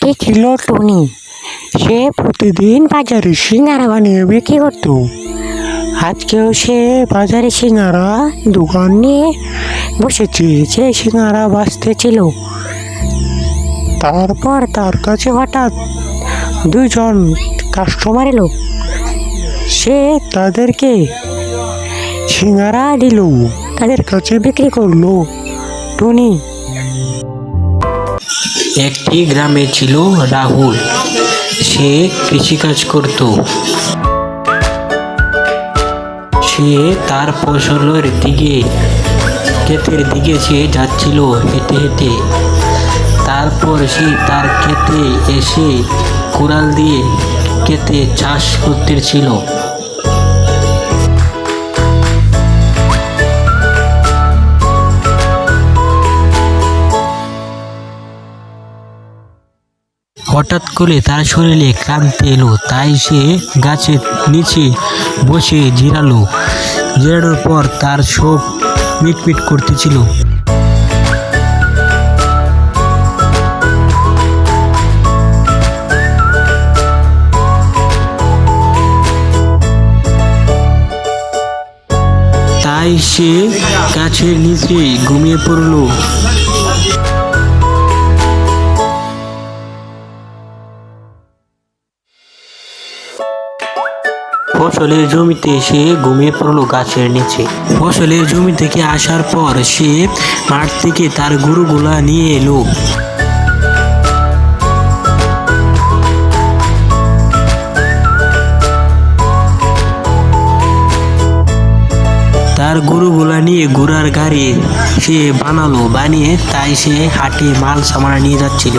একটি ছিল টনি। সে প্রতিদিন বাজারে সিঙ্গারা বানিয়ে বিক্রি করত। আজকেও সে বাজারে সিঙ্গারা দোকান নিয়ে বসেছে। সে সিঙ্গারা বাজতেছিল। তারপর তার কাছে হঠাৎ দুজন কাস্টমার এলো। সে তাদেরকে সিঙ্গারা দিল, তাদের কাছে বিক্রি করলো টনি। একটি গ্রামে ছিল রাহুল। সে কৃষিকাজ করত। সে তার ফসলের ক্ষেতের দিকে সে যাচ্ছিল হেঁটে হেঁটে। তারপর সে তার ক্ষেতে এসে কুড়াল দিয়ে ক্ষেতে চাষ করতেছিল। হঠাৎ করে তার শরীরে ক্লান্তি এলো, তাই সে গাছের নিচে বসে জিরানোর পর তার চোখ মিটমিট করতেছিল। তাই সে গাছের নিচে ঘুমিয়ে পড়ল। ফসলের জমিতে সে ঘুমিয়ে পড়লো গাছের নিচে। ফসলের জমি থেকে আসার পর সে মাঠ থেকে তার গরুগুলা নিয়ে এলো। তার গরুগুলা নিয়ে ঘোড়ার গাড়ি সে বানিয়ে তাই সে হাটে মাল সামানা নিয়ে যাচ্ছিল।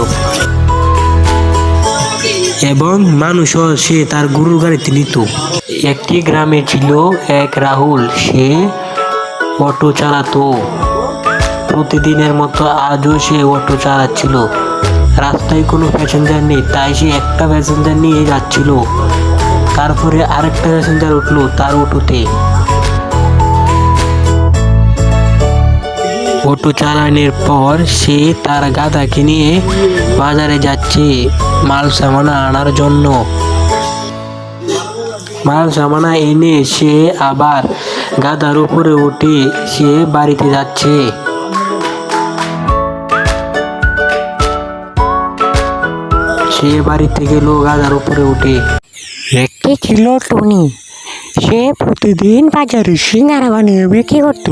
এবং মানুষও সে তার গরুর গাড়িতে নিত। একটি গ্রামে ছিল এক রাহুল। সে অটো চালাতো। প্রতিদিনের মতো আজও সে অটো চালাচ্ছিল। রাস্তায় কোনো প্যাসেঞ্জার নেই, তাই সে একটা প্যাসেঞ্জার নিয়ে যাচ্ছিল। তারপরে আরেকটা প্যাসেঞ্জার উঠলো তার অটোতে। অটো চালানোর পর সে তার গাধাকে নিয়ে বাজারে যাচ্ছে মাল সামানা আনার জন্য। মাল সামানা এনে সে আবার গাধার উপরে উঠে সে বাড়িতে যাচ্ছে। সে বাড়িতে গেল গাধার উপরে উঠে। একটি ছিল টনি। সে প্রতিদিন বাজারে সিঙ্গারা বানিয়ে বিক্রি করত।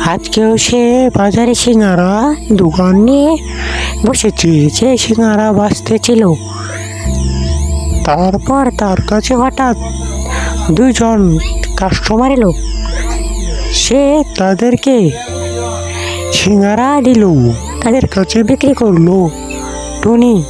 আজকেও সে বাজারে সিঙ্গারা দোকান নিয়ে বসেছে। সে সিঙ্গারা বাজতেছিল। তারপর তার কাছে হঠাৎ দুজন কাস্টমার এলো। সে তাদেরকে সিঙ্গারা দিল, তাদের কাছে বিক্রি করলো টনি।